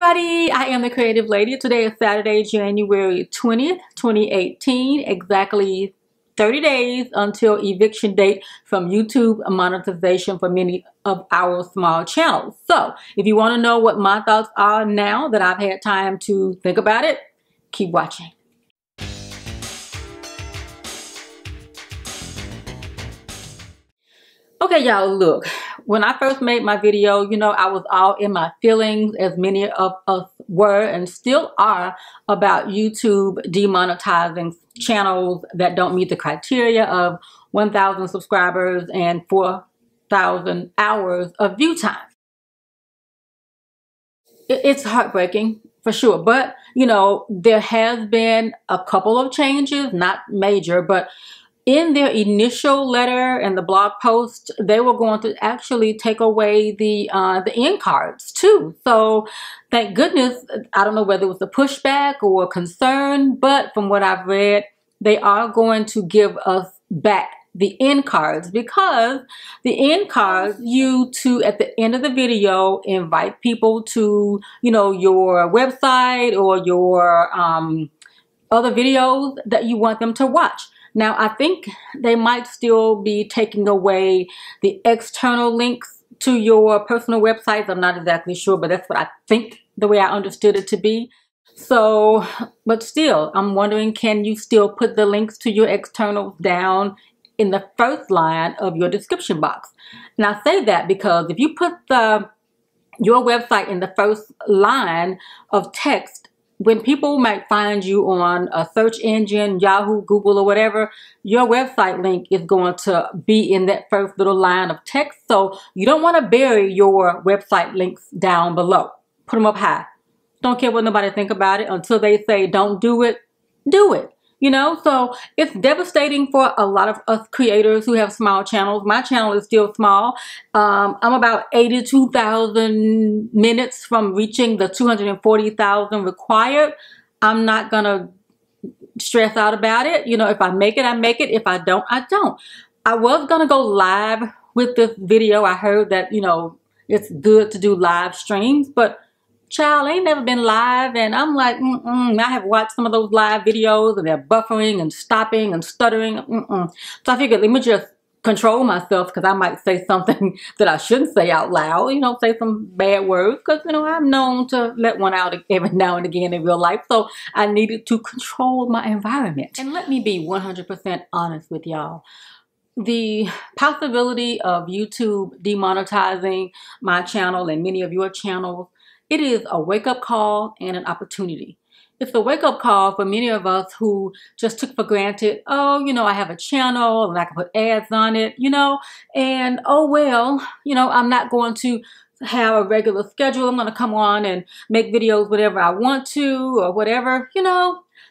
Everybody, I am the Creative Lady. Today is Saturday, January 20th, 2018. Exactly 30 days until eviction date from YouTube monetization for many of our small channels. So if you want to know what my thoughts are now that I've had time to think about it, keep watching. Okay, y'all, look, when I first made my video, I was all in my feelings, as many of us were and still are, about YouTube demonetizing channels that don't meet the criteria of 1,000 subscribers and 4,000 hours of view time. It's heartbreaking, for sure. But, there has been a couple of changes, not major, but in their initial letter and the blog post, they were going to actually take away the end cards too. So thank goodness. I don't know whether it was a pushback or a concern, but from what I've read, they are going to give us back the end cards, because the end cards you to, at the end of the video, invite people to, your website or your other videos that you want them to watch. Now, I think they might still be taking away the external links to your personal websites. I'm not exactly sure, but that's what I think, the way I understood it to be. So, but still, I'm wondering, can you still put the links to your externals down in the first line of your description box? And I say that because if you put your website in the first line of text, when people might find you on a search engine, Yahoo, Google, or whatever, your website link is going to be in that first little line of text. So you don't want to bury your website links down below. Put them up high. Don't care what nobody think about it. Until they say don't do it, do it. So it's devastating for a lot of us creators who have small channels. My channel is still small. I'm about 82,000 minutes from reaching the 240,000 required. I'm not going to stress out about it. If I make it, I make it. If I don't, I don't. I was going to go live with this video. I heard that, it's good to do live streams, but child, I ain't never been live, and I'm like, I have watched some of those live videos, and they're buffering and stopping and stuttering. So I figured, let me just control myself, because I might say something that I shouldn't say out loud, say some bad words, because, I'm known to let one out every now and again in real life. So I needed to control my environment. And let me be 100% honest with y'all. The possibility of YouTube demonetizing my channel and many of your channels, it is a wake-up call and an opportunity. It's a wake-up call for many of us who just took for granted, oh, I have a channel and I can put ads on it, and oh, well, I'm not going to have a regular schedule. I'm going to come on and make videos whenever I want to or whatever,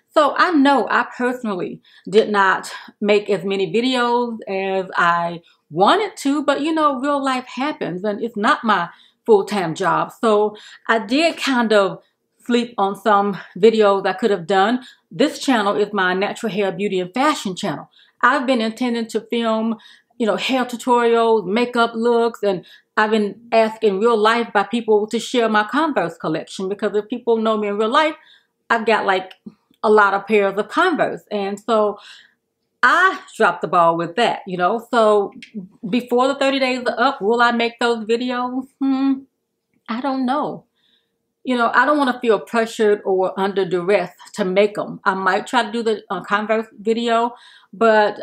So I know I personally did not make as many videos as I wanted to, but real life happens, and it's not my full-time job. So I did kind of sleep on some videos I could have done. This channel is my natural hair, beauty, and fashion channel. I've been intending to film, hair tutorials, makeup looks, and I've been asked in real life by people to share my Converse collection, because if people know me in real life, I've got like a lot of pairs of Converse. And so I dropped the ball with that, So before the 30 days are up, will I make those videos? I don't know. I don't want to feel pressured or under duress to make them. I might try to do the Converse video, but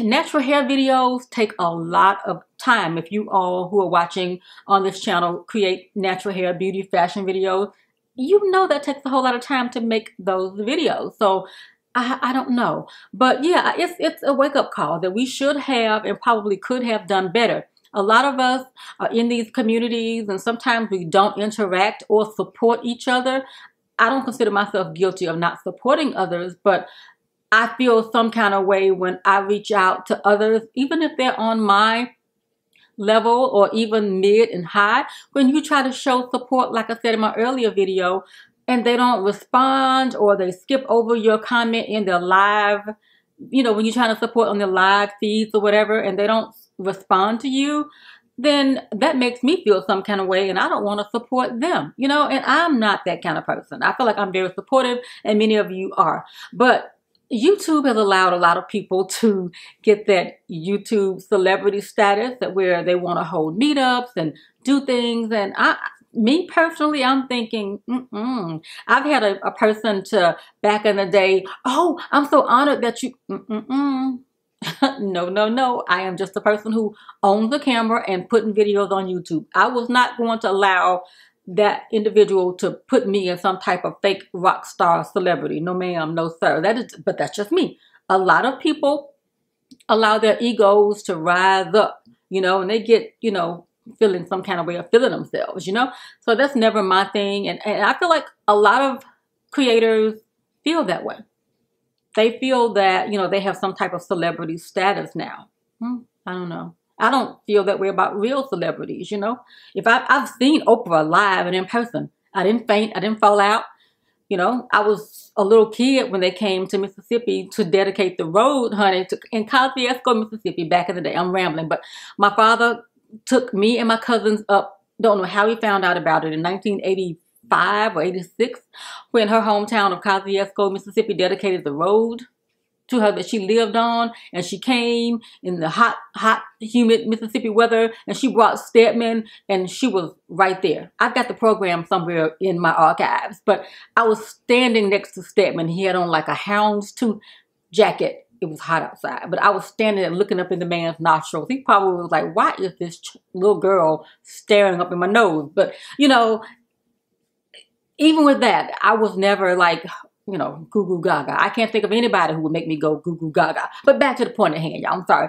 natural hair videos take a lot of time. If you all who are watching on this channel create natural hair, beauty, fashion videos, that takes a whole lot of time to make those videos. So I don't know. But yeah, it's a wake-up call that we should have and probably could have done better. A lot of us are in these communities, and sometimes we don't interact or support each other. I don't consider myself guilty of not supporting others, but I feel some kind of way when I reach out to others, even if they're on my level or even mid and high. When you try to show support, like I said in my earlier video, and they don't respond, or they skip over your comment in their live, when you're trying to support on their live feeds or whatever, and they don't respond to you, then that makes me feel some kind of way, and I don't want to support them, you know, and I'm not that kind of person. I feel like I'm very supportive, and many of you are. But YouTube has allowed a lot of people to get that YouTube celebrity status, that where they want to hold meetups and do things. And me personally, I'm thinking, I've had a person to back in the day, oh, I'm so honored that you, no. I am just a person who owns the camera and putting videos on YouTube. I was not going to allow that individual to put me in some type of fake rock star celebrity. No ma'am, no sir. But that's just me. A lot of people allow their egos to rise up, you know, and they get, you know, feeling some kind of way of feeling themselves, you know. So that's never my thing. And I feel like a lot of creators feel that way. They feel that, you know, they have some type of celebrity status now. I don't know. I don't feel that way about real celebrities, you know. If I've seen Oprah live and in person. I didn't faint. I didn't fall out. You know, I was a little kid when they came to Mississippi to dedicate the road, honey, in Kosciuszko, Mississippi, back in the day. I'm rambling. But my father took me and my cousins up. Don't know how he found out about it in 1985 or 86, when her hometown of Kosciuszko, Mississippi, dedicated the road to her that she lived on, and she came in the hot, humid Mississippi weather, and she brought Stedman, and she was right there. I've got the program somewhere in my archives, but I was standing next to Stedman. He had on like a houndstooth jacket. It was hot outside, but I was standing there looking up in the man's nostrils. He probably was like, why is this little girl staring up in my nose? But, you know, even with that, I was never like, you know, goo goo gaga. I can't think of anybody who would make me go goo goo gaga. But back to the point at hand, y'all. I'm sorry.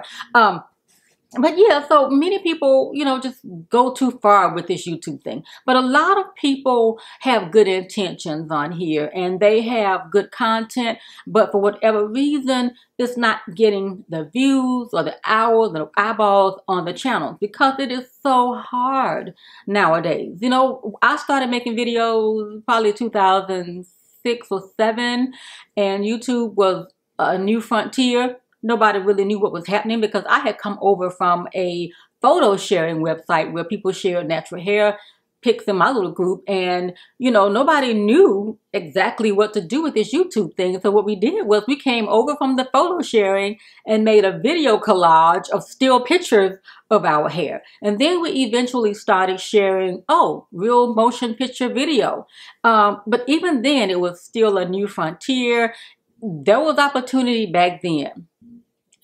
But yeah, so many people, you know, just go too far with this YouTube thing. But a lot of people have good intentions on here, and they have good content, but for whatever reason, it's not getting the views or the hours or the eyeballs on the channel, because it is so hard nowadays. You know, I started making videos probably 2006 or 7, and YouTube was a new frontier. Nobody really knew what was happening, because I had come over from a photo sharing website where people shared natural hair pics in my little group, and, you know, nobody knew exactly what to do with this YouTube thing. So what we did was we came over from the photo sharing and made a video collage of still pictures of our hair. And then we eventually started sharing, real motion picture video. But even then, it was still a new frontier. There was opportunity back then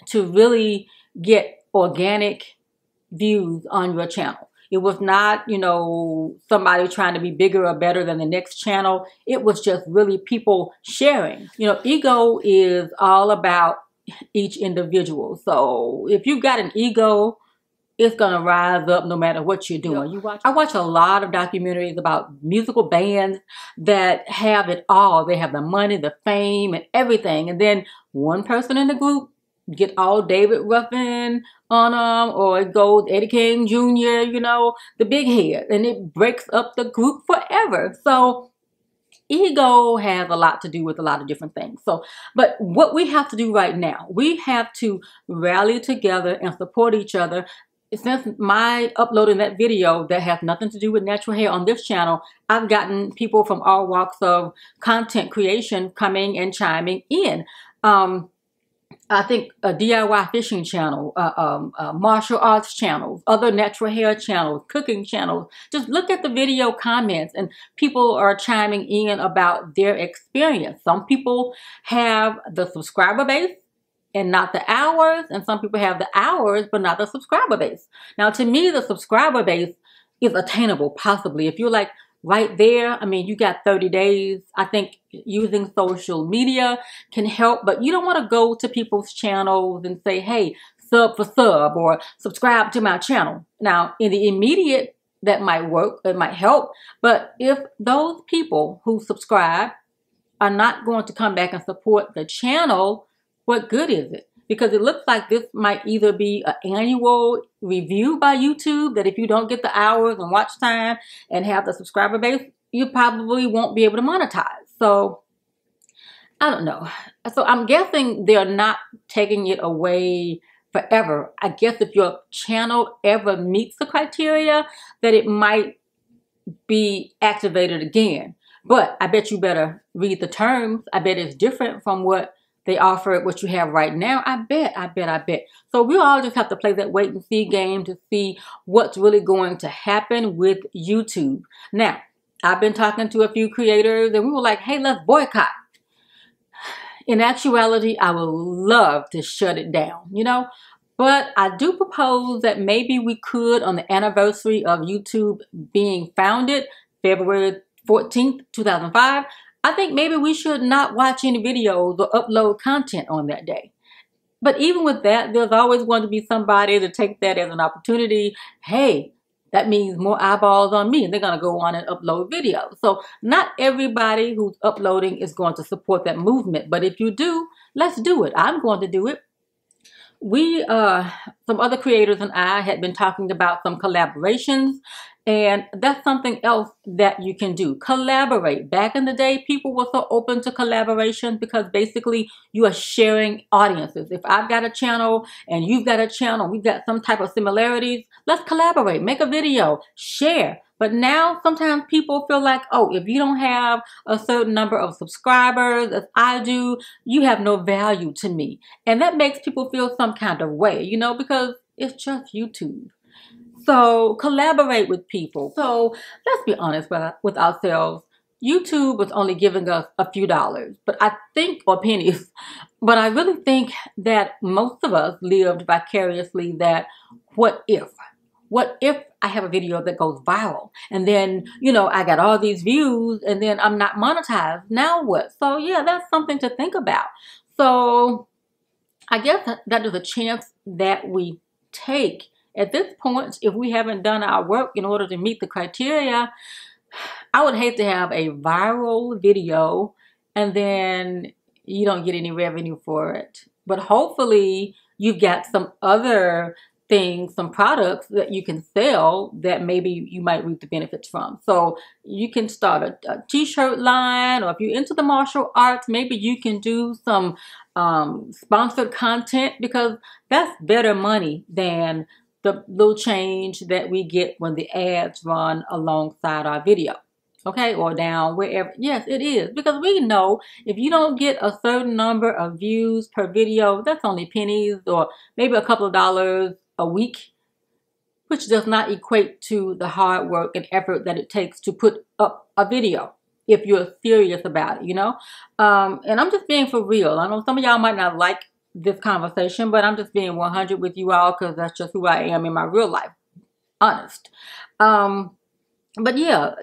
to really get organic views on your channel. It was not, you know, somebody trying to be bigger or better than the next channel. It was just really people sharing. You know, ego is all about each individual. So if you got an ego, it's going to rise up no matter what you're doing. I watch a lot of documentaries about musical bands that have it all. They have the money, the fame, and everything. And then one person in the group get all David Ruffin on them, or it goes Eddie King Jr., you know, the big head, and it breaks up the group forever. So ego has a lot to do with a lot of different things. So, but what we have to do right now, we have to rally together and support each other. Since my uploading that video that has nothing to do with natural hair on this channel, I've gotten people from all walks of content creation coming and chiming in. I think a DIY fishing channel, martial arts channels, other natural hair channels, cooking channels. Just look at the video comments, and people are chiming in about their experience. Some people have the subscriber base and not the hours, and some people have the hours but not the subscriber base. Now, to me, the subscriber base is attainable, possibly. If you're like right there, I mean, you got 30 days. I think using social media can help, but you don't want to go to people's channels and say, hey, sub for sub, or subscribe to my channel. Now, in the immediate, that might work, it might help, but if those people who subscribe are not going to come back and support the channel, what good is it? Because it looks like this might either be an annual review by YouTube, that if you don't get the hours and watch time and have the subscriber base, you probably won't be able to monetize. So I don't know. So I'm guessing they're not taking it away forever. I guess if your channel ever meets the criteria, that it might be activated again. But I bet you better read the terms. I bet it's different from what they offer, what you have right now. I bet. So we all just have to play that wait and see game to see what's really going to happen with YouTube. Now, I've been talking to a few creators and we were like, hey, let's boycott. In actuality, I would love to shut it down, you know? But I do propose that maybe we could, on the anniversary of YouTube being founded, February 14th, 2005, I think maybe we should not watch any videos or upload content on that day. But even with that, there's always going to be somebody to take that as an opportunity. Hey, that means more eyeballs on me, and they're going to go on and upload videos. So not everybody who's uploading is going to support that movement. But if you do, let's do it. I'm going to do it. We, some other creators and I had been talking about some collaborations, and that's something else that you can do. Collaborate. Back in the day, people were so open to collaboration because basically you are sharing audiences. If I've got a channel and you've got a channel, we've got some type of similarities, let's collaborate, make a video, share. But now sometimes people feel like, oh, if you don't have a certain number of subscribers, as I do, you have no value to me. And that makes people feel some kind of way, you know, because it's just YouTube. So collaborate with people. So let's be honest with ourselves. YouTube was only giving us a few dollars, but I think, or pennies, but I really think that most of us lived vicariously that what if I have a video that goes viral and then, you know, I got all these views and then I'm not monetized. Now what? So yeah, that's something to think about. So I guess that is a chance that we take. At this point, if we haven't done our work in order to meet the criteria, I would hate to have a viral video and then you don't get any revenue for it. But hopefully you've got some other things, some products that you can sell that maybe you might reap the benefits from. So you can start a t-shirt line, or if you're into the martial arts, maybe you can do some sponsored content, because that's better money than the little change that we get when the ads run alongside our video. Okay, or down wherever. Yes, it is, because we know if you don't get a certain number of views per video, that's only pennies or maybe a couple of dollars a week, which does not equate to the hard work and effort that it takes to put up a video if you're serious about it, you know? And I'm just being for real. I know some of y'all might not like this conversation, but I'm just being 100 with you all because that's just who I am in my real life. Honest. But yeah,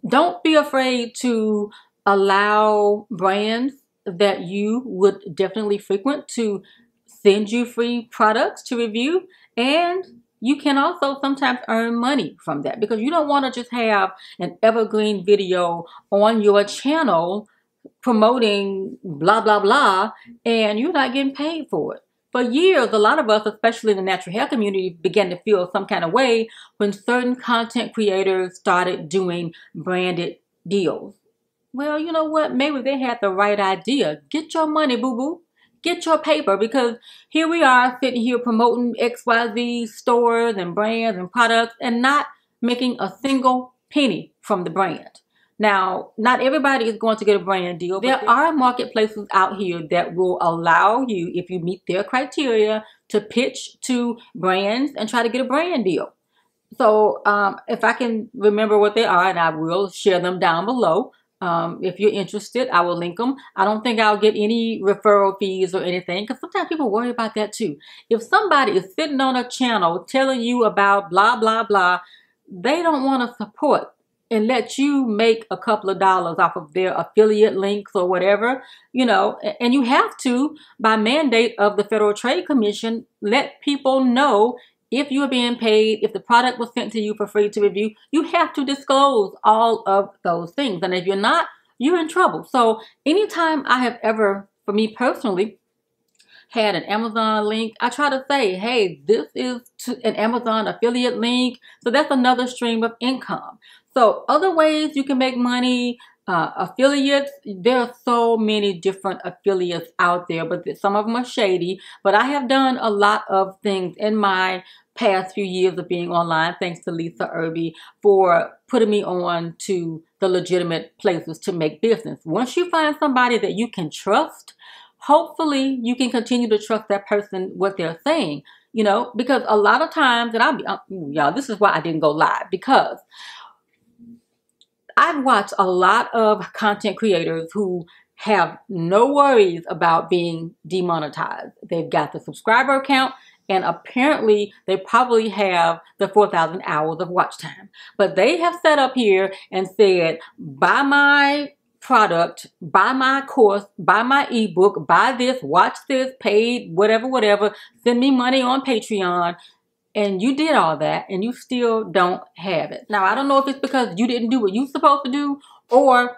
don't be afraid to allow brands that you would definitely frequent to send you free products to review, and you can also sometimes earn money from that, because you don't want to just have an evergreen video on your channel promoting blah, blah, blah, and you're not getting paid for it. For years, a lot of us, especially in the natural hair community, began to feel some kind of way when certain content creators started doing branded deals. Well, you know what? Maybe they had the right idea. Get your money, boo-boo. Get your paper, because here we are sitting here promoting XYZ stores and brands and products and not making a single penny from the brand. Now, not everybody is going to get a brand deal. There are marketplaces out here that will allow you, if you meet their criteria, to pitch to brands and try to get a brand deal. So if I can remember what they are, and I will share them down below. If you're interested, I will link them. I don't think I'll get any referral fees or anything, because sometimes people worry about that too. If somebody is sitting on a channel telling you about blah, blah, blah, they don't want to support and let you make a couple of dollars off of their affiliate links or whatever, you know, and you have to, by mandate of the Federal Trade Commission, let people know if you're being paid, if the product was sent to you for free to review. You have to disclose all of those things. And if you're not, you're in trouble. So anytime I have ever, for me personally, had an Amazon link, I try to say, hey, this is an Amazon affiliate link. So that's another stream of income. So other ways you can make money, Affiliates, there are so many different affiliates out there, but some of them are shady. But I have done a lot of things in my past few years of being online, thanks to Lisa Irby for putting me on to the legitimate places to make business. Once you find somebody that you can trust, hopefully you can continue to trust that person, what they're saying, you know, because a lot of times, and y'all, this is why I didn't go live, because I've watched a lot of content creators who have no worries about being demonetized. They've got the subscriber count, and apparently they probably have the 4,000 hours of watch time. But they have set up here and said, buy my product, buy my course, buy my ebook, buy this, watch this, paid, whatever, whatever, send me money on Patreon. And you did all that and you still don't have it. Now, I don't know if it's because you didn't do what you're supposed to do or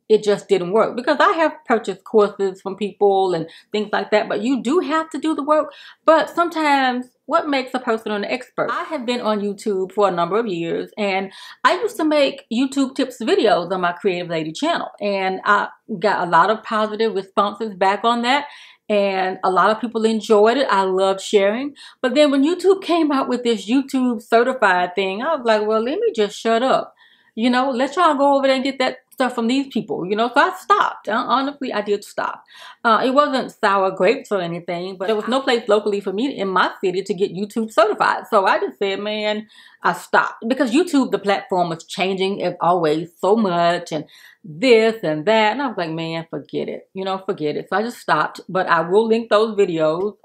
it just didn't work. Because I have purchased courses from people and things like that, but you do have to do the work. But sometimes, what makes a person an expert? I have been on YouTube for a number of years, and I used to make YouTube tips videos on my Creative Lady channel. And I got a lot of positive responses back on that. And a lot of people enjoyed it. I loved sharing. But then when YouTube came out with this YouTube certified thing, I was like, well, let me just shut up. You know, let y'all go over there and get that stuff from these people, you know. So I stopped. Honestly, I did stop. It wasn't sour grapes or anything, but there was no place locally for me in my city to get YouTube certified. So I just said, man, I stopped. Because YouTube, the platform, was changing as always so much, and this and that. And I was like, man, forget it. You know, forget it. So I just stopped. But I will link those videos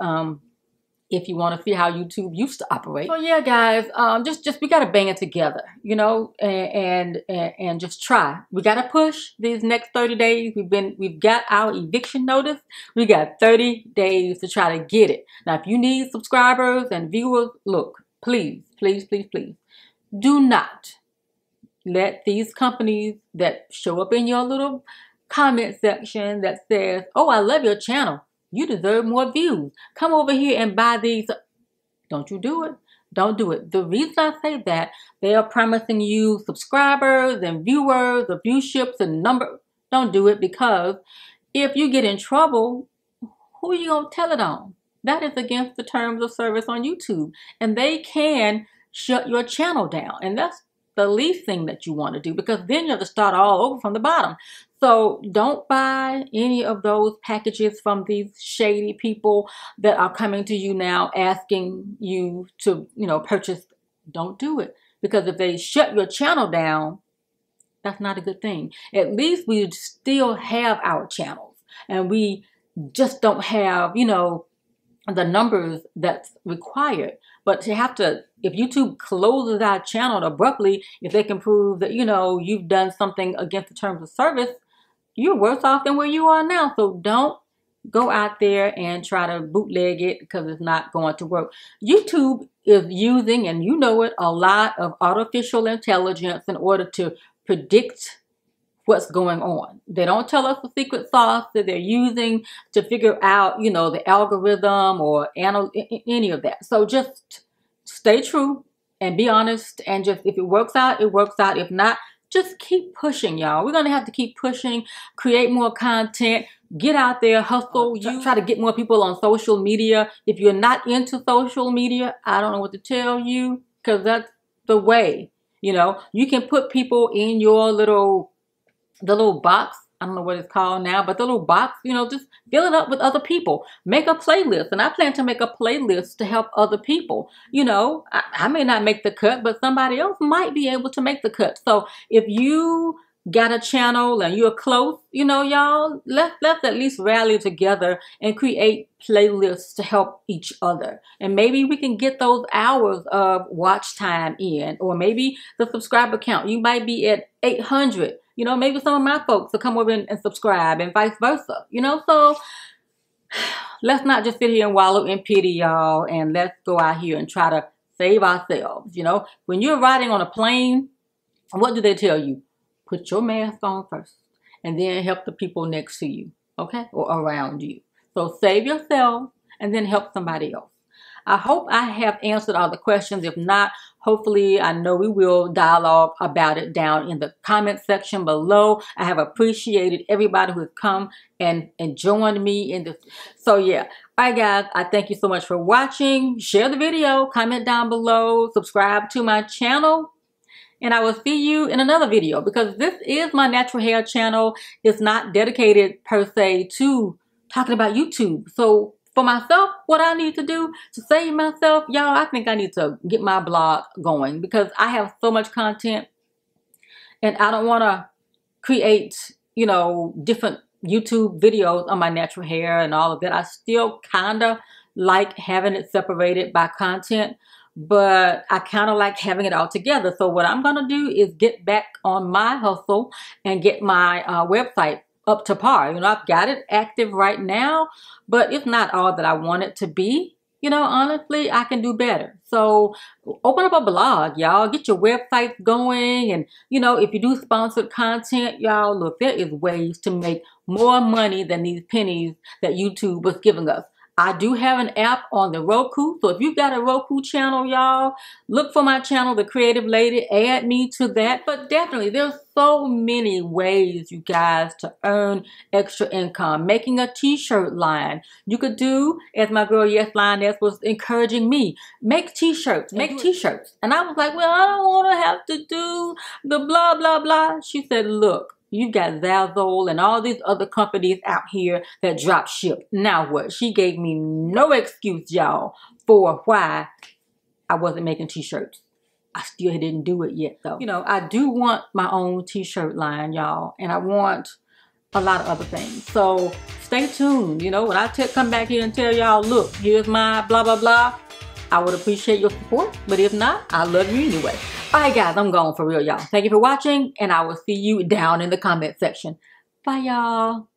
if you want to see how YouTube used to operate. So yeah, guys, just we gotta bang it together, you know, and just try. We gotta push these next 30 days. We've got our eviction notice. We got 30 days to try to get it. Now, if you need subscribers and viewers, look, please, please, please, please, do not let these companies that show up in your little comment section that says, oh, I love your channel, you deserve more views, come over here and buy these. Don't you do it. Don't do it. The reason I say that, they are promising you subscribers and viewers, the viewships and number. Don't do it, because if you get in trouble, who are you going to tell it on? That is against the terms of service on YouTube. And they can shut your channel down. And that's the least thing that you want to do, because then you have to start all over from the bottom. So don't buy any of those packages from these shady people that are coming to you now asking you to, you know, purchase. Don't do it, because if they shut your channel down, that's not a good thing. At least we still have our channels, and we just don't have, you know, the numbers that's required. But to have to, if YouTube closes our channel abruptly, if they can prove that, you know, you've done something against the terms of service, you're worse off than where you are now. So don't go out there and try to bootleg it, because it's not going to work. YouTube is using, and you know it, a lot of artificial intelligence in order to predict what's going on. They don't tell us the secret sauce that they're using to figure out, you know, the algorithm or any of that. So just stay true and be honest, and just, if it works out, it works out. If not, just keep pushing, y'all. We're going to have to keep pushing, create more content, get out there, hustle. You try to get more people on social media. If you're not into social media, I don't know what to tell you, because that's the way. You know, you can put people in your the little box, I don't know what it's called now, but the little box, you know, just fill it up with other people. Make a playlist. And I plan to make a playlist to help other people. You know, I may not make the cut, but somebody else might be able to make the cut. So if you got a channel and you're close, you know, y'all, let's at least rally together and create playlists to help each other. And maybe we can get those hours of watch time in, or maybe the subscriber count. You might be at 800. You know, maybe some of my folks will come over and subscribe, and vice versa. You know, so let's not just sit here and wallow in pity, y'all, and let's go out here and try to save ourselves. You know, when you're riding on a plane, what do they tell you? Put your mask on first, and then help the people next to you, okay, or around you. So save yourself and then help somebody else. I hope I have answered all the questions. If not, hopefully, I know we will dialogue about it down in the comment section below. I have appreciated everybody who has come and joined me in this. So yeah. All right, guys, I thank you so much for watching. Share the video, comment down below, subscribe to my channel, and I will see you in another video, because this is my natural hair channel. It's not dedicated per se to talking about YouTube. So for myself, what I need to do to save myself, y'all, I think I need to get my blog going, because I have so much content and I don't want to create, you know, different YouTube videos on my natural hair and all of that. I still kind of like having it separated by content, but I kind of like having it all together. So what I'm going to do is get back on my hustle and get my website up to par. You know, I've got it active right now, but it's not all that I want it to be. You know, honestly, I can do better. So open up a blog, y'all. Get your website going. And, you know, if you do sponsored content, y'all, look, there is ways to make more money than these pennies that YouTube was giving us. I do have an app on the Roku. So if you've got a Roku channel, y'all, look for my channel, The Creative Lady. Add me to that. But definitely, there's so many ways, you guys, to earn extra income. Making a t-shirt line. You could do, as my girl, Yes, Lioness, was encouraging me, make t-shirts, make t-shirts. And I was like, well, I don't want to have to do the blah, blah, blah. She said, look, you've got Zazzle and all these other companies out here that drop ship. Now what? She gave me no excuse, y'all, for why I wasn't making t-shirts. I still didn't do it yet, though. You know, I do want my own t-shirt line, y'all, and I want a lot of other things. So stay tuned. You know, when I come back here and tell y'all, look, here's my blah, blah, blah, I would appreciate your support. But if not, I love you anyway. All right, guys, I'm gone for real, y'all. Thank you for watching, and I will see you down in the comment section. Bye, y'all.